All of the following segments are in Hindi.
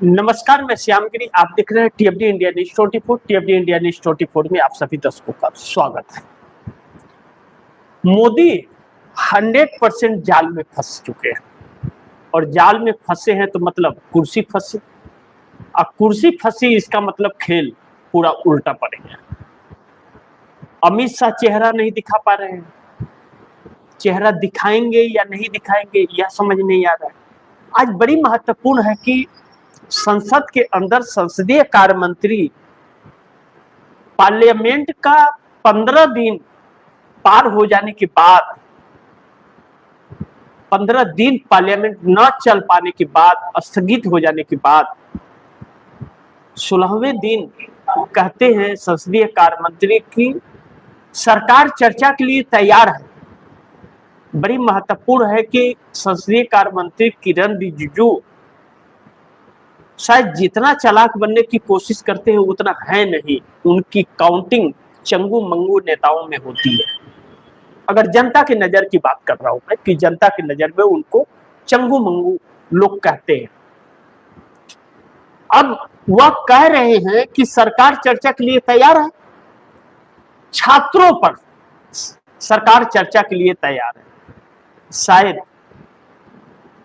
नमस्कार, मैं श्यामगिरी। आप देख रहे हैं टीएफडी इंडिया न्यूज 24। टीएफडी इंडिया न्यूज 24 में आप सभी दर्शकों का स्वागत है। मोदी 100% जाल में फंस चुके हैं और जाल में फंसे हैं तो मतलब कुर्सी फंसी। अब कुर्सी फंसी इसका मतलब खेल पूरा उल्टा पड़ गया। अमित शाह चेहरा नहीं दिखा पा रहे हैं, चेहरा दिखाएंगे या नहीं दिखाएंगे यह समझ नहीं आ रहा है। आज बड़ी महत्वपूर्ण है कि संसद के अंदर संसदीय कार्य मंत्री पार्लियामेंट का 15 दिन पार हो जाने के बाद 15 दिन पार्लियामेंट न चल पाने के बाद, स्थगित हो जाने के बाद 16वें दिन कहते हैं संसदीय कार्य मंत्री की सरकार चर्चा के लिए तैयार है। बड़ी महत्वपूर्ण है कि संसदीय कार्य मंत्री किरण रिजिजू शायद जितना चालाक बनने की कोशिश करते हैं उतना है नहीं। उनकी काउंटिंग चंगू मंगू नेताओं में होती है। अगर जनता की नजर की बात कर रहा हूं मैं कि जनता की नजर में उनको चंगू मंगू लोग कहते हैं। अब वह कह रहे हैं कि सरकार चर्चा के लिए तैयार है, छात्रों पर सरकार चर्चा के लिए तैयार है। शायद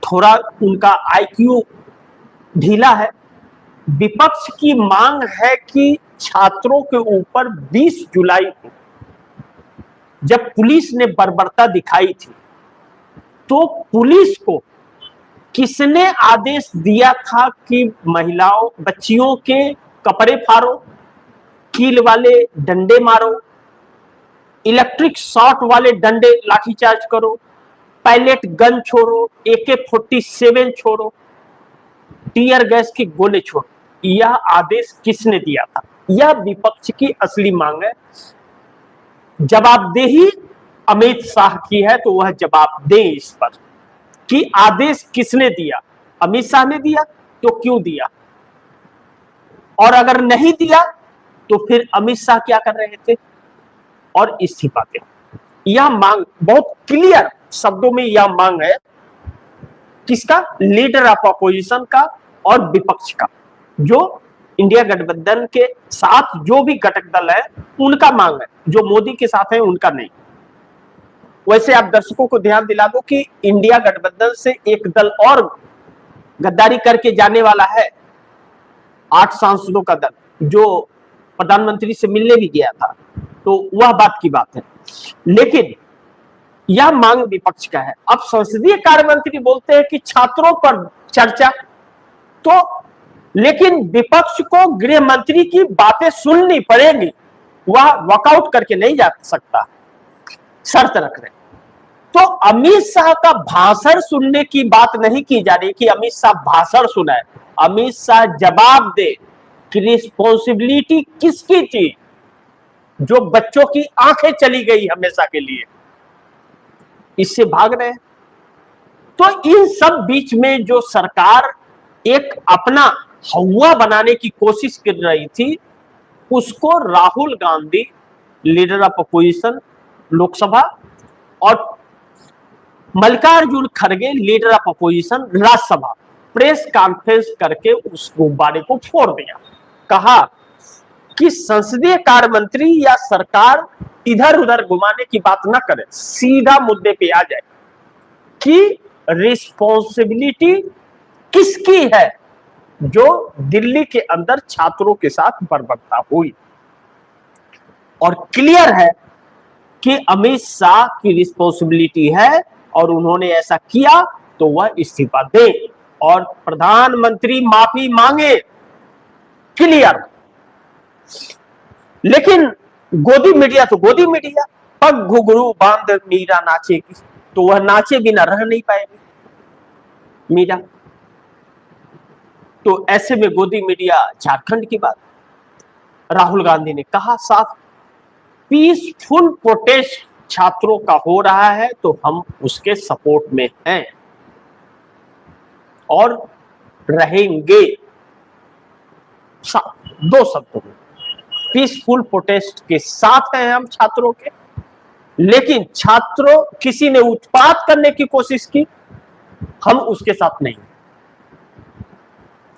थोड़ा उनका आईक्यू ढीला है। विपक्ष की मांग है कि छात्रों के ऊपर 20 जुलाई को जब पुलिस ने बर्बरता दिखाई थी तो पुलिस को किसने आदेश दिया था कि महिलाओं बच्चियों के कपड़े फाड़ो, कील वाले डंडे मारो, इलेक्ट्रिक शॉट वाले डंडे लाठीचार्ज करो, पैलेट गन छोड़ो, AK-47 छोड़ो, टीयर गैस की गोले छोड़ो। यह आदेश किसने दिया था? यह विपक्ष की असली मांग है। जवाबदेही अमित शाह की है तो वह जवाब दे इस पर कि आदेश किसने दिया। अमित शाह ने दिया तो क्यों दिया, और अगर नहीं दिया तो फिर अमित शाह क्या कर रहे थे और इस्तीफा दे। यह मांग बहुत क्लियर शब्दों में यह मांग है किसका? लीडर ऑफ अपोजिशन का और विपक्ष का। जो इंडिया गठबंधन के साथ जो भी घटक दल है उनका मांग है, जो मोदी के साथ है उनका नहीं। वैसे आप दर्शकों को ध्यान दिला दो कि इंडिया गठबंधन से एक दल और गद्दारी करके जाने वाला है, 8 सांसदों का दल, जो प्रधानमंत्री से मिलने भी गया था। तो वह बात की बात है, लेकिन यह मांग विपक्ष का है। अब संसदीय कार्य मंत्री बोलते हैं कि छात्रों पर चर्चा, तो लेकिन विपक्ष को गृह मंत्री की बातें सुननी पड़ेगी, वह वॉकआउट करके नहीं जा सकता, शर्त रख रहे। तो अमित शाह का भाषण सुनने की बात नहीं की जा रही कि अमित शाह भाषण सुनाए। अमित शाह जवाब दे कि रिस्पॉन्सिबिलिटी किसकी थी जो बच्चों की आंखें चली गई हमेशा के लिए, इससे भाग रहे हैं। तो इन सब बीच में जो सरकार एक अपना हवा बनाने की कोशिश कर रही थी, उसको Rahul Gandhi leader of opposition Lok Sabha और मल्लिकार्जुन खड़गे leader of opposition Rajya Sabha press conference करके उस गुब्बारे को फोड़ दिया। कहा कि संसदीय कार्य मंत्री या सरकार इधर उधर घुमाने की बात ना करे, सीधा मुद्दे पे आ जाए कि रिस्पॉन्सिबिलिटी किसकी है जो दिल्ली के अंदर छात्रों के साथ बर्बरता हुई। और क्लियर है कि अमित शाह की रिस्पॉन्सिबिलिटी है और उन्होंने ऐसा किया तो वह इस्तीफा दे और प्रधानमंत्री माफी मांगे, क्लियर। लेकिन गोदी मीडिया तो गोदी मीडिया, पग घुघरू बांध मीरा नाचेगी, तो वह नाचे बिना रह नहीं पाएगी मीरा। तो ऐसे में गोदी मीडिया झारखंड की बात। राहुल गांधी ने कहा साफ, पीसफुल प्रोटेस्ट छात्रों का हो रहा है तो हम उसके सपोर्ट में हैं और रहेंगे। दो शब्दों में, पीसफुल प्रोटेस्ट के साथ हैं हम छात्रों के, लेकिन छात्रों किसी ने उत्पात करने की कोशिश की, हम उसके साथ नहीं।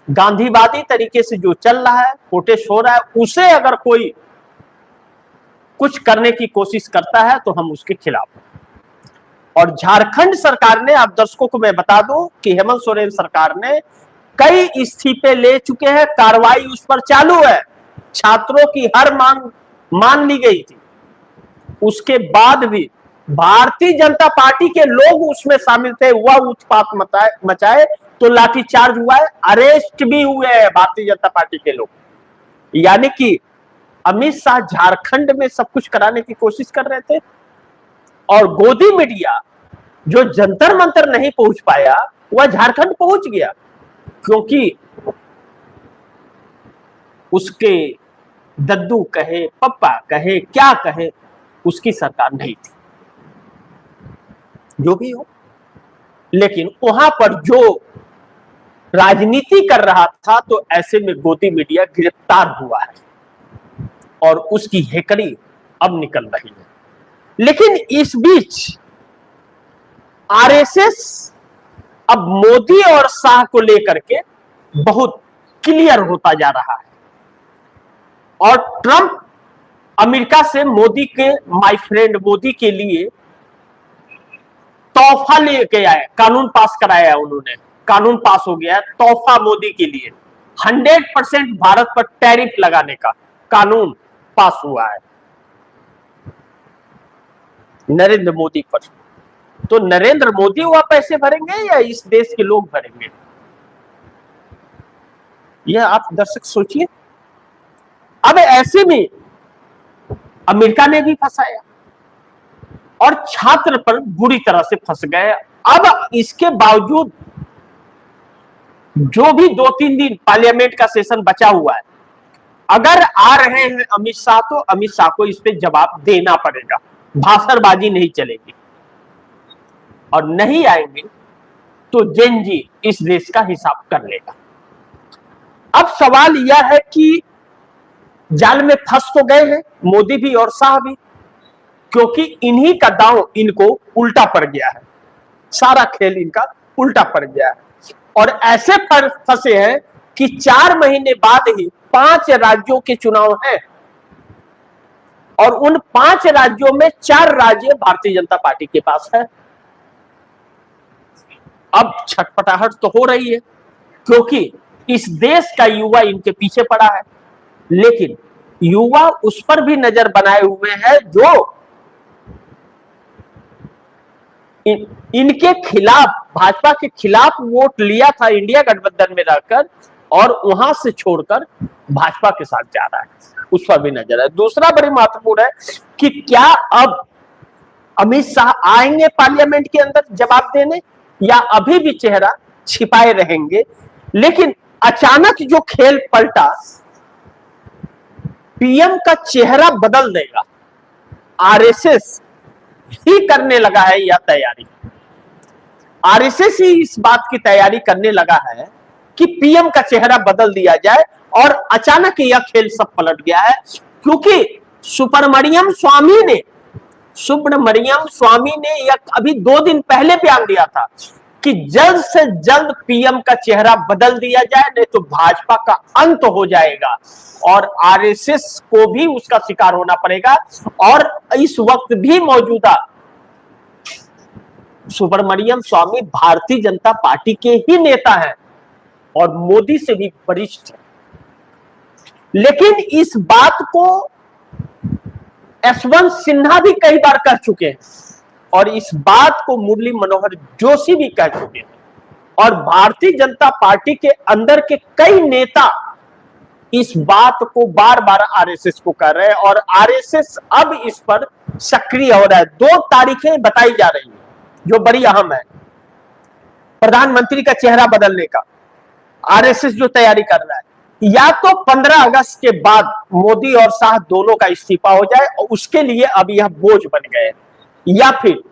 गांधीवादी तरीके से जो चल रहा है, प्रोटेस्ट हो रहा है, उसे अगर कोई कुछ करने की कोशिश करता है तो हम उसके खिलाफ हैं। और झारखंड सरकार ने, आप दर्शकों को मैं बता दूं कि हेमंत सोरेन सरकार ने कई इस्तीफे ले चुके हैं, कार्रवाई उस पर चालू है। छात्रों की हर मांग मान ली गई थी, उसके बाद भी भारतीय जनता पार्टी के लोग उसमें शामिल थे, वह उत्पात मचाए तो लाठीचार्ज हुआ है, अरेस्ट भी हुए हैं भारतीय जनता पार्टी के लोग। यानी कि अमित शाह झारखंड में सब कुछ कराने की कोशिश कर रहे थे, और गोदी मीडिया जो जंतर मंतर नहीं पहुंच पाया वह झारखंड पहुंच गया, क्योंकि उसके दद्दू कहे, पप्पा कहे, क्या कहे, उसकी सरकार नहीं थी, जो भी हो। लेकिन वहां पर जो राजनीति कर रहा था, तो ऐसे में गोदी मीडिया गिरफ्तार हुआ है और उसकी हेकड़ी अब निकल रही है। लेकिन इस बीच आरएसएस अब मोदी और शाह को लेकर के बहुत क्लियर होता जा रहा है, और ट्रंप अमेरिका से मोदी के, माय फ्रेंड मोदी के लिए तोहफा लेके आए, कानून पास कराया उन्होंने, कानून पास हो गया, तोहफा मोदी के लिए 100% भारत पर टैरिफ लगाने का कानून पास हुआ है नरेंद्र मोदी पर। तो नरेंद्र मोदी वह पैसे भरेंगे या इस देश के लोग भरेंगे, यह आप दर्शक सोचिए। अब ऐसे में अमेरिका ने भी फंसाया और छात्र पर बुरी तरह से फंस गए। अब इसके बावजूद जो भी 2-3 दिन पार्लियामेंट का सेशन बचा हुआ है, अगर आ रहे हैं अमित शाह, तो अमित शाह को इस पे जवाब देना पड़ेगा, भाषणबाजी नहीं चलेगी। और नहीं आएंगे तो जेन जी इस देश का हिसाब कर लेगा। अब सवाल यह है कि जाल में फंस तो गए हैं मोदी भी और शाह भी, क्योंकि इन्हीं का दांव इनको उल्टा पड़ गया है, सारा खेल इनका उल्टा पड़ गया है। और ऐसे फंसे हैं कि 4 महीने बाद ही 5 राज्यों के चुनाव हैं, और उन 5 राज्यों में 4 राज्य भारतीय जनता पार्टी के पास है। अब छटपटाहट तो हो रही है, क्योंकि इस देश का युवा इनके पीछे पड़ा है, लेकिन युवा उस पर भी नजर बनाए हुए है जो इनके खिलाफ, भाजपा के खिलाफ वोट लिया था इंडिया गठबंधन में रहकर, और वहां से छोड़कर भाजपा के साथ जा रहा है, उस पर भी नजर है। दूसरा बड़ी महत्वपूर्ण है कि क्या अब अमित शाह आएंगे पार्लियामेंट के अंदर जवाब देने, या अभी भी चेहरा छिपाए रहेंगे। लेकिन अचानक जो खेल पलटा, पीएम का चेहरा बदल देगा, आरएसएस ही करने लगा है यह तैयारी। आरएसएस ही इस बात की तैयारी करने लगा है कि पीएम का चेहरा बदल दिया जाए, और अचानक यह खेल सब पलट गया है, क्योंकि सुब्रमण्यम स्वामी ने यह अभी 2 दिन पहले बयान दिया था कि जल्द से जल्द पीएम का चेहरा बदल दिया जाए, नहीं तो भाजपा का अंत हो जाएगा और आरएसएस को भी उसका शिकार होना पड़ेगा। और इस वक्त भी मौजूदा सुब्रमण्यम स्वामी भारतीय जनता पार्टी के ही नेता हैं और मोदी से भी वरिष्ठ हैं। लेकिन इस बात को यशवंत सिन्हा भी कई बार कह चुके हैं, और इस बात को मुरली मनोहर जोशी भी कह चुके हैं, और भारतीय जनता पार्टी के अंदर के कई नेता इस बात को बार बार आरएसएस को कह रहे हैं, और आरएसएस अब इस पर सक्रिय हो रहा है। 2 तारीखें बताई जा रही है जो बड़ी अहम है। प्रधानमंत्री का चेहरा बदलने का आरएसएस जो तैयारी कर रहा है, या तो 15 अगस्त के बाद मोदी और शाह दोनों का इस्तीफा हो जाए और उसके लिए अब यह बोझ बन गए, या फिर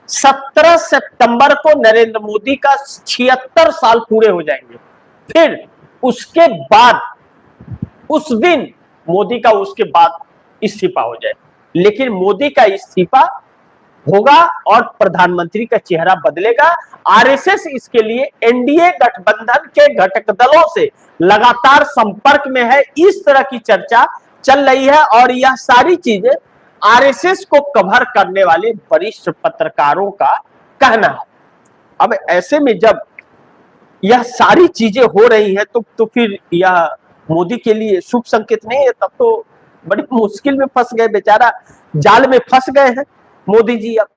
17 सितंबर को नरेंद्र मोदी का 76 साल पूरे हो जाएंगे, फिर उसके बाद उस दिन मोदी का उसके बाद इस्तीफा हो जाए। लेकिन मोदी का इस्तीफा होगा और प्रधानमंत्री का चेहरा बदलेगा। आरएसएस इसके लिए एनडीए गठबंधन के घटक दलों से लगातार संपर्क में है, इस तरह की चर्चा चल रही है और यह सारी चीजें आरएसएस को कवर करने वाले वरिष्ठ पत्रकारों का कहना है। अब ऐसे में जब यह सारी चीजें हो रही है तो फिर यह मोदी के लिए शुभ संकेत नहीं है। तब तो बड़ी मुश्किल में फंस गए, बेचारा जाल में फंस गए हैं मोदी जी अब।